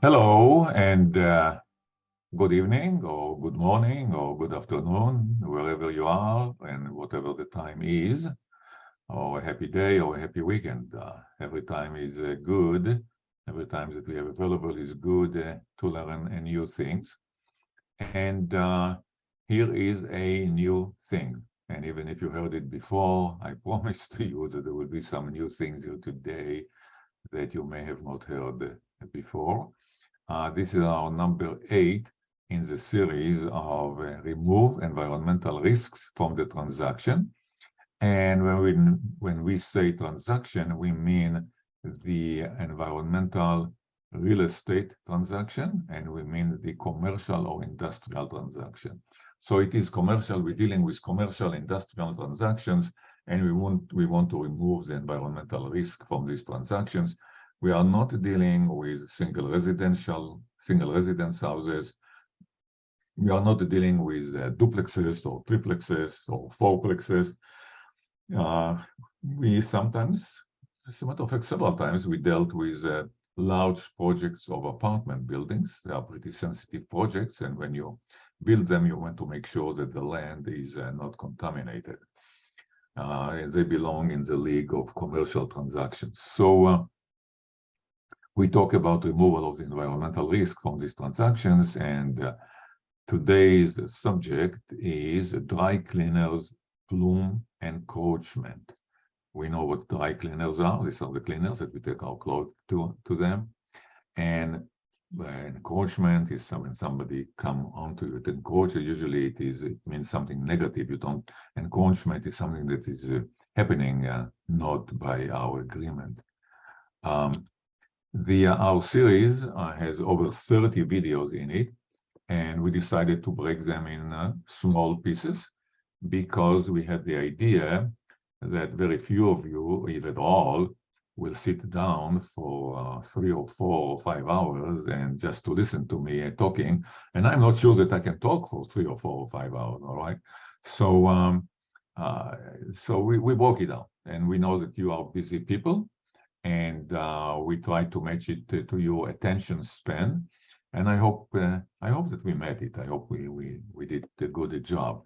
Hello and good evening or good morning or good afternoon, wherever you are and whatever the time is, or a happy day or a happy weekend. Every time is good. Every time that we have available is good to learn new things. And here is a new thing. And even if you heard it before, I promise to you that there will be some new things here today that you may have not heard before. This is our number 8 in the series of remove environmental risks from the transaction. And when we say transaction, we mean the environmental real estate transaction, and we mean the commercial or industrial transaction. So it is commercial, we're dealing with commercial industrial transactions, and we want to remove the environmental risk from these transactions. We are not dealing with single residence houses. We are not dealing with duplexes or triplexes or fourplexes. We sometimes, as a matter of fact, several times we dealt with large projects of apartment buildings. They are pretty sensitive projects, and when you build them, you want to make sure that the land is not contaminated. They belong in the league of commercial transactions. So we talk about removal of the environmental risk from these transactions, and today's subject is dry cleaners, plume, encroachment. We know what dry cleaners are. These are the cleaners that we take our clothes to them. And encroachment is when somebody come onto you. Encroach, usually it means something negative. Encroachment is something that is happening not by our agreement. Our series has over 30 videos in it, and we decided to break them in small pieces because we had the idea that very few of you, if at all, will sit down for 3 or 4 or 5 hours and just to listen to me talking. And I'm not sure that I can talk for 3 or 4 or 5 hours, all right? So, so we broke it down, and we know that you are busy people, and we try to match it to your attention span. And I hope that we met it. I hope we did a good job.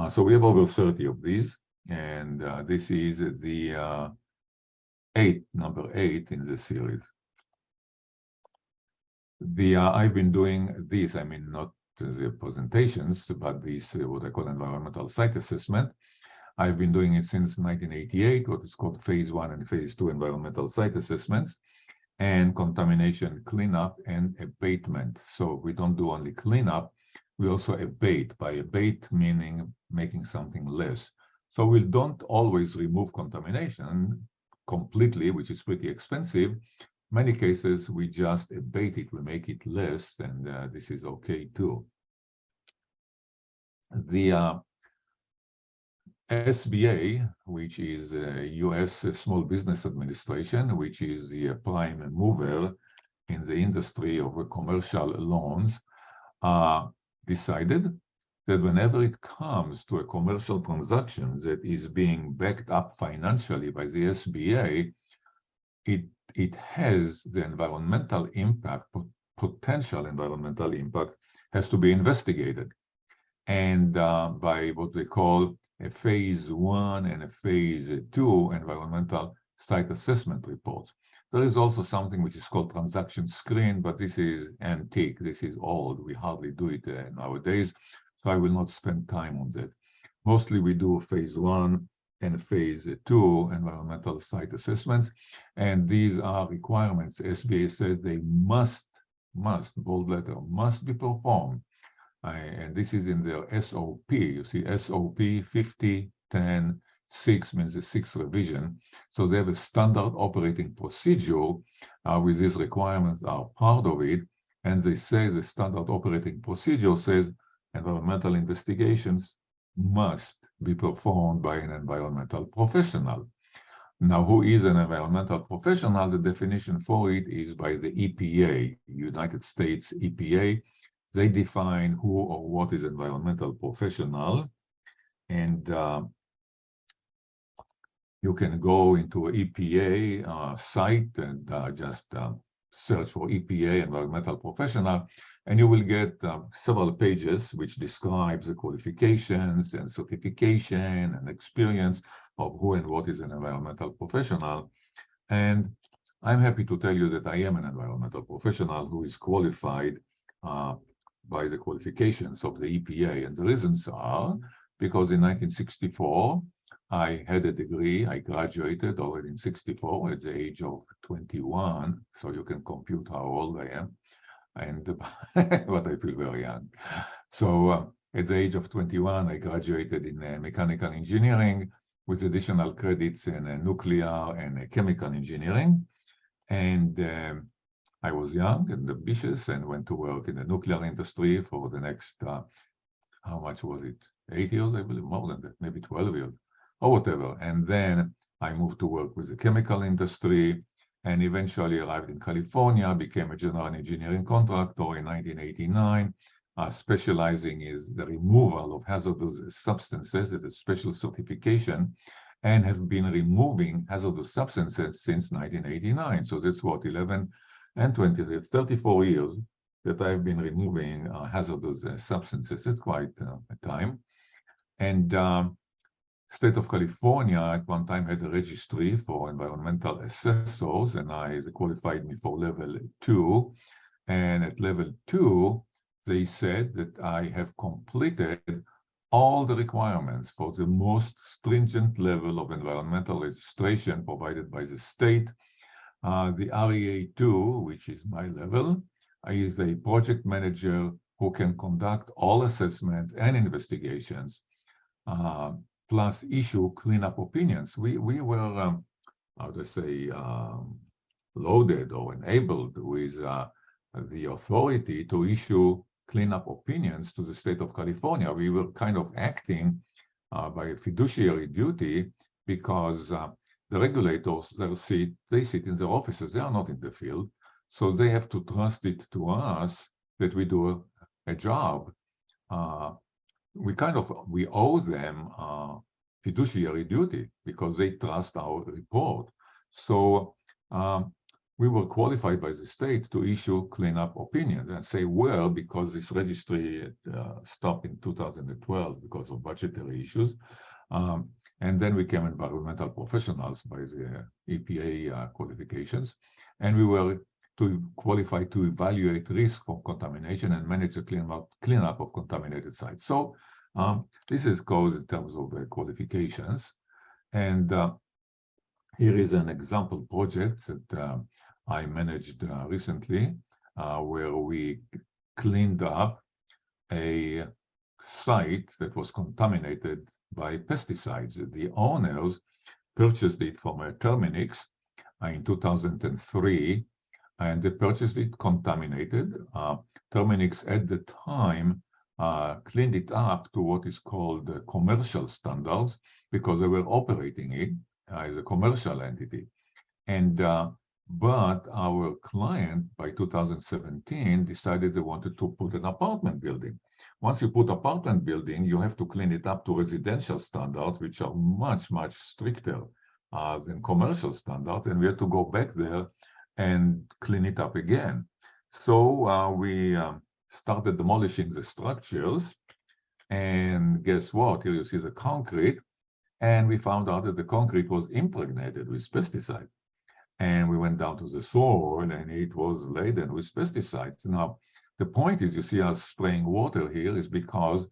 So we have over 30 of these, and this is the number 8 in the series. I've been doing this, I mean, not the presentations, but this what I call environmental site assessment. I've been doing it since 1988, what is called phase 1 and phase 2 environmental site assessments, and contamination cleanup and abatement. So we don't do only cleanup, we also abate. By abate meaning making something less. So we don't always remove contamination completely, which is pretty expensive. Many cases we just abate it, we make it less, and this is okay too. The SBA, which is U.S. Small Business Administration, which is the prime mover in the industry of commercial loans, decided that whenever it comes to a commercial transaction that is being backed up financially by the SBA, it has the environmental impact, potential environmental impact, has to be investigated. And by what they call a phase 1 and a phase 2 environmental site assessment report. There is also something which is called transaction screen, but this is antique, this is old, we hardly do it nowadays, so I will not spend time on that. Mostly we do phase 1 and phase 2 environmental site assessments, and these are requirements. SBA says they must, bold letter, must be performed. And this is in their SOP. You see, SOP 50.10.6 means the 6th revision. So they have a standard operating procedure with these requirements are part of it. And they say the standard operating procedure says environmental investigations must be performed by an environmental professional. Now, who is an environmental professional? The definition for it is by the EPA, United States EPA. They define who or what is environmental professional, and you can go into EPA site and just search for EPA, environmental professional, and you will get several pages which describes the qualifications and certification and experience of who and what is an environmental professional. And I'm happy to tell you that I am an environmental professional who is qualified by the qualifications of the EPA. And the reasons are because in 1964, I had a degree. I graduated already in 64 at the age of 21. So you can compute how old I am. And but I feel very young. So at the age of 21, I graduated in mechanical engineering with additional credits in nuclear and chemical engineering. And I was young and ambitious and went to work in the nuclear industry for the next, how much was it? 8 years, I believe, more than that, maybe 12 years or whatever. And then I moved to work with the chemical industry and eventually arrived in California, became a general engineering contractor in 1989, specializing in the removal of hazardous substances as a special certification, and have been removing hazardous substances since 1989. So that's what, 11 and 20, that's 34 years that I've been removing hazardous substances. It's quite a time. And State of California at one time had a registry for environmental assessors, and they qualified me for level 2. And at level 2, they said that I have completed all the requirements for the most stringent level of environmental registration provided by the state. The REA2, which is my level, is a project manager who can conduct all assessments and investigations, plus issue cleanup opinions. We were, how to say, loaded or enabled with the authority to issue cleanup opinions to the state of California. We were kind of acting by a fiduciary duty because the regulators, they sit in their offices, they are not in the field. So they have to trust it to us that we do a job. We owe them fiduciary duty because they trust our report. So we were qualified by the state to issue cleanup opinions and say, well, because this registry stopped in 2012 because of budgetary issues. And then we became environmental professionals by the EPA qualifications. And we were qualified to evaluate risk of contamination and manage the cleanup of contaminated sites. So this is called in terms of qualifications. And here is an example project that I managed recently, where we cleaned up a site that was contaminated by pesticides. The owners purchased it from Terminix in 2003, and they purchased it contaminated. Terminix at the time cleaned it up to what is called commercial standards because they were operating it as a commercial entity. And but our client by 2017 decided they wanted to put an apartment building. Once you put apartment building, you have to clean it up to residential standards, which are much, much stricter than commercial standards. And we had to go back there and clean it up again. So we started demolishing the structures. And guess what? Here you see the concrete. And we found out that the concrete was impregnated with pesticides. And we went down to the soil and it was laden with pesticides. Now, the point is, you see us spraying water here is because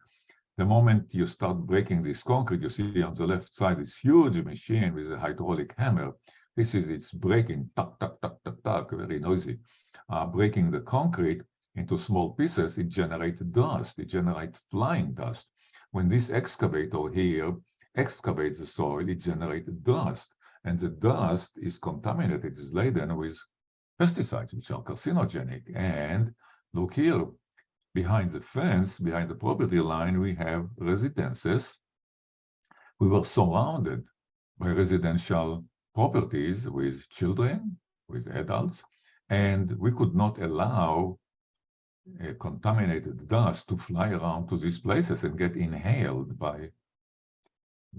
the moment you start breaking this concrete, you see on the left side this huge machine with a hydraulic hammer. It's breaking, tuck, tuck, tuck, tuck, tuck, very noisy. Breaking the concrete into small pieces, it generates dust, it generates flying dust. When this excavator here excavates the soil, it generates dust. And the dust is contaminated, it is laden with pesticides, which are carcinogenic. And look here, behind the fence, behind the property line, we have residences. We were surrounded by residential properties with children, with adults, and we could not allow contaminated dust to fly around to these places and get inhaled by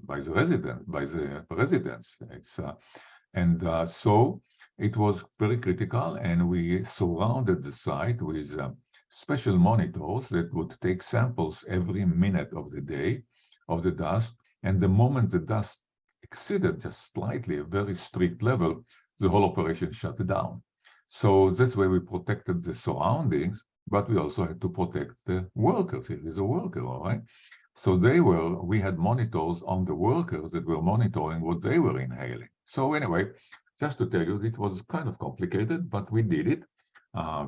the residents. So it was very critical, and we surrounded the site with special monitors that would take samples every minute of the day of the dust. And the moment the dust exceeded just slightly a very strict level, the whole operation shut down. So that's why we protected the surroundings, but we also had to protect the workers. Here is a worker, all right? So we had monitors on the workers that were monitoring what they were inhaling. So anyway, just to tell you, it was kind of complicated, but we did it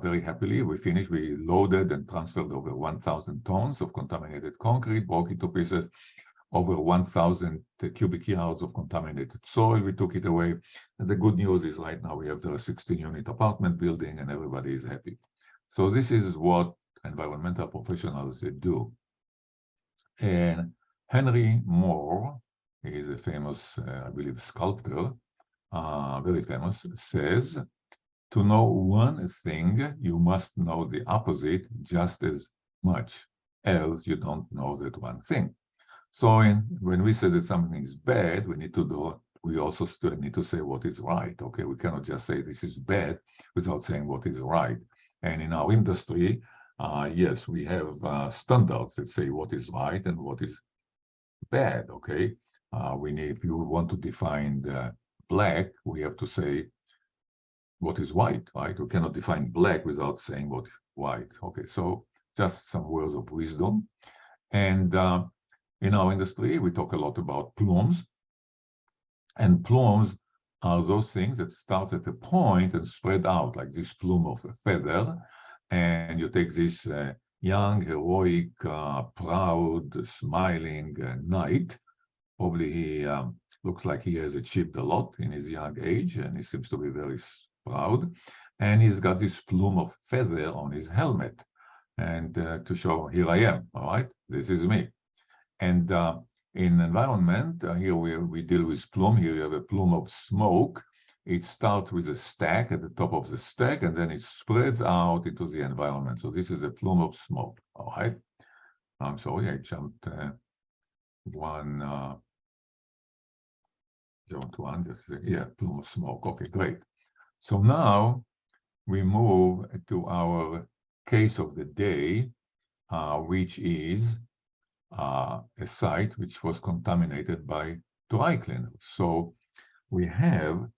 very happily. We finished, we loaded and transferred over 1,000 tons of contaminated concrete, broke it to pieces, over 1,000 cubic yards of contaminated soil. We took it away. And the good news is right now we have the 16-unit apartment building and everybody is happy. So this is what environmental professionals do. And Henry Moore, he is a famous, I believe, sculptor, very famous, says, to know one thing, you must know the opposite just as much, else you don't know that one thing. So when we say that something is bad, we also still need to say what is right. Okay, we cannot just say this is bad without saying what is right. And in our industry, yes, we have standards that say what is right and what is bad. Okay, if you want to define black, we have to say what is white, right? We cannot define black without saying what is white. Okay, so just some words of wisdom. And in our industry, we talk a lot about plumes. And plumes are those things that start at a point and spread out, like this plume of a feather. And you take this young, heroic, proud, smiling knight. Probably he looks like he has achieved a lot in his young age, and he seems to be very proud. And he's got this plume of feather on his helmet. And to show, here I am, all right, this is me. And in environment, here we deal with plume. Here you have a plume of smoke. It starts with a stack at the top of the stack, and then it spreads out into the environment. So this is a plume of smoke, all right? I'm sorry, I jumped one, yeah, plume of smoke. Okay, great. So now we move to our case of the day, which is a site which was contaminated by dry cleaners. So we have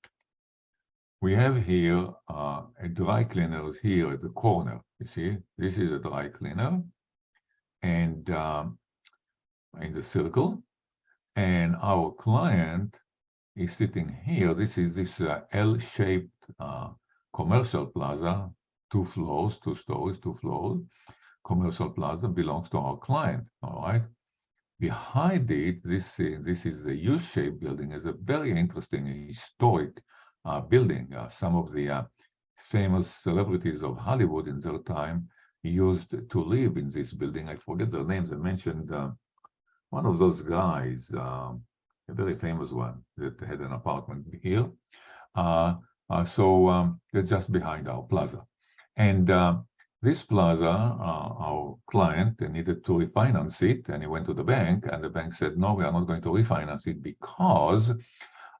here a dry cleaner here at the corner. You see, this is a dry cleaner, and in the circle, and our client is sitting here. This is this L-shaped commercial plaza, 2 floors, 2 stories, 2 floors. Commercial plaza belongs to our client, all right? Behind it, this is a U-shaped building, is a very interesting historic building. Some of the famous celebrities of Hollywood in their time used to live in this building. I forget their names. I mentioned one of those guys, a very famous one that had an apartment here. So they're just behind our plaza. And this plaza, our client needed to refinance it, and he went to the bank, and the bank said, no, we are not going to refinance it because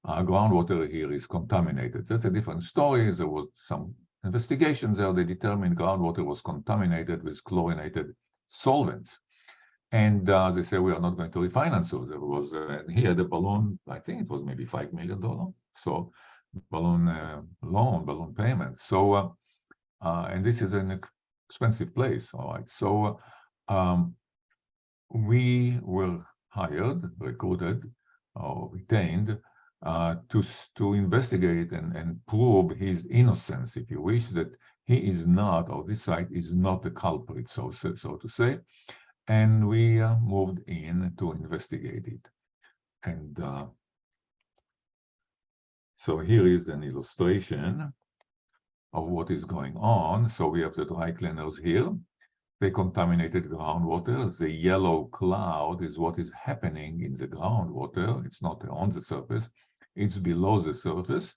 groundwater here is contaminated. That's a different story. There was some investigations there. They determined groundwater was contaminated with chlorinated solvents. And they said, we are not going to refinance. So there was, he had a balloon, I think it was maybe $5 million. So balloon loan, balloon payment. So, and this is an expensive place, all right. So we were hired, recruited, or retained to investigate and prove his innocence, if you wish, that he is not, or this site is not the culprit, so to say. And we moved in to investigate it. And so here is an illustration of what is going on. So we have the dry cleaners here. They contaminated groundwater. The yellow cloud is what is happening in the groundwater. It's not on the surface. It's below the surface,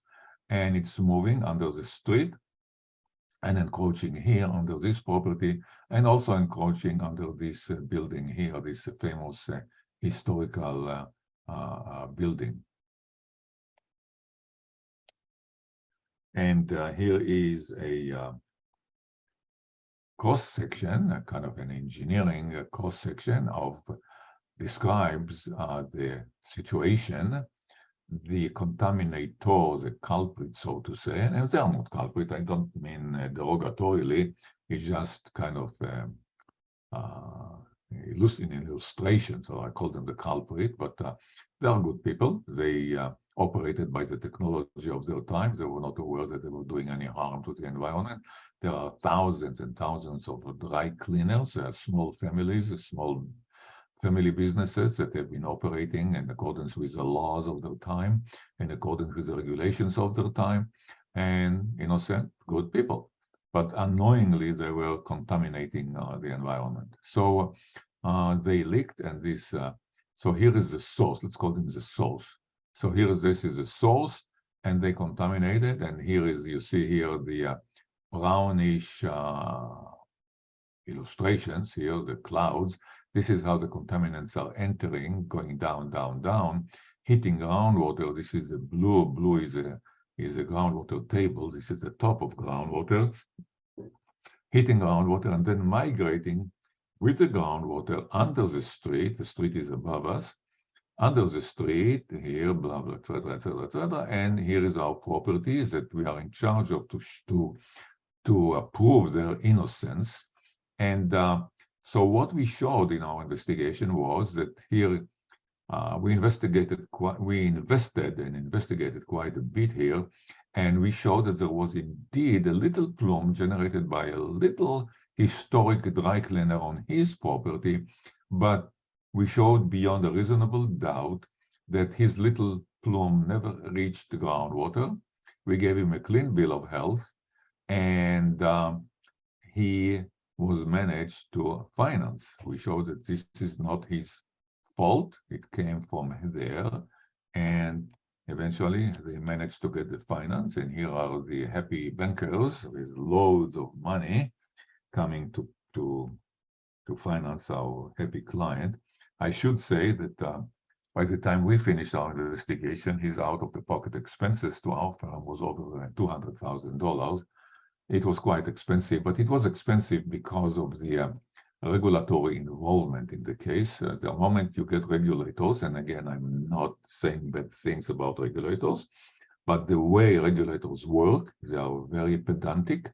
and it's moving under the street and encroaching here under this property, and also encroaching under this building here, this famous historical building. And here is a cross-section, a kind of an engineering cross-section of describes the situation, the contaminator, the culprit, so to say. And they are not culprit, I don't mean derogatorily, it's just kind of in illustration, so I call them the culprit, but they are good people. They operated by the technology of their time. They were not aware that they were doing any harm to the environment. There are thousands and thousands of dry cleaners, small families, small family businesses that have been operating in accordance with the laws of their time, in accordance with the regulations of their time, and innocent, good people. But unknowingly, they were contaminating the environment. So they leaked, and this. So here is the source. Let's call them the source. So this is the source, and they contaminated. And here is, you see here the brownish illustrations here, the clouds. This is how the contaminants are entering, going down, down, down, hitting groundwater. This is the blue. Blue is a groundwater table. This is the top of groundwater, hitting groundwater and then migrating with the groundwater under the street. The street is above us. Under the street, here, blah, blah, etc., etc., etc. And here is our property that we are in charge of to prove their innocence. And so what we showed in our investigation was that here we invested and investigated quite a bit here, and we showed that there was indeed a little plume generated by a little historic dry cleaner on his property, but we showed beyond a reasonable doubt that his little plume never reached the groundwater. We gave him a clean bill of health, and he was managed to finance. We showed that this is not his fault. It came from there, and eventually they managed to get the finance. And here are the happy bankers with loads of money coming to finance our happy client. I should say that by the time we finished our investigation, his out-of-the-pocket expenses to our firm was over $200,000. It was quite expensive, but it was expensive because of the regulatory involvement in the case. The moment you get regulators, and again, I'm not saying bad things about regulators, but the way regulators work, they are very pedantic.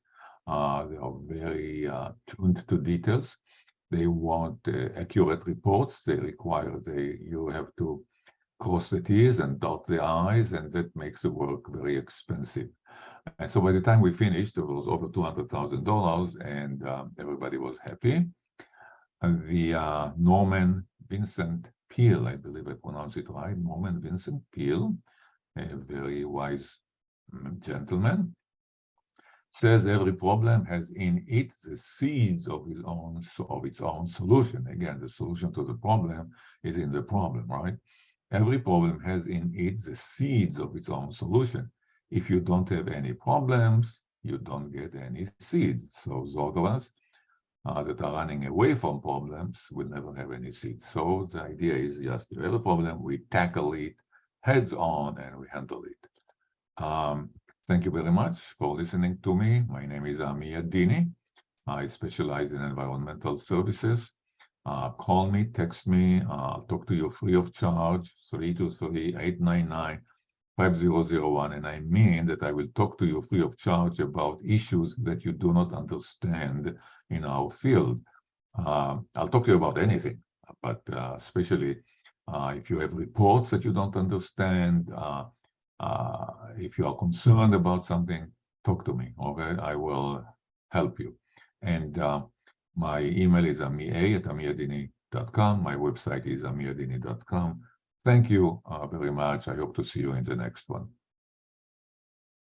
They are very tuned to details. They want accurate reports. They require you have to cross the T's and dot the I's, and that makes the work very expensive. And so by the time we finished, it was over $200,000, and everybody was happy. And the Norman Vincent Peale, I believe I pronounced it right, Norman Vincent Peale, a very wise gentleman, says every problem has in it the seeds of its own solution. Again, the solution to the problem is in the problem, right? Every problem has in it the seeds of its own solution. If you don't have any problems, you don't get any seeds. So those of us that are running away from problems will never have any seeds. So the idea is just you have a problem, we tackle it heads on and we handle it. Thank you very much for listening to me. My name is Amir Dini. I specialize in environmental services. Call me, text me. I'll talk to you free of charge, 323-899-5001. And I mean that I will talk to you free of charge about issues that you do not understand in our field. I'll talk to you about anything, but especially if you have reports that you don't understand, if you are concerned about something, talk to me, okay? I will help you. And my email is amia@amirdini.com. My website is amirdini.com. Thank you very much. I hope to see you in the next one.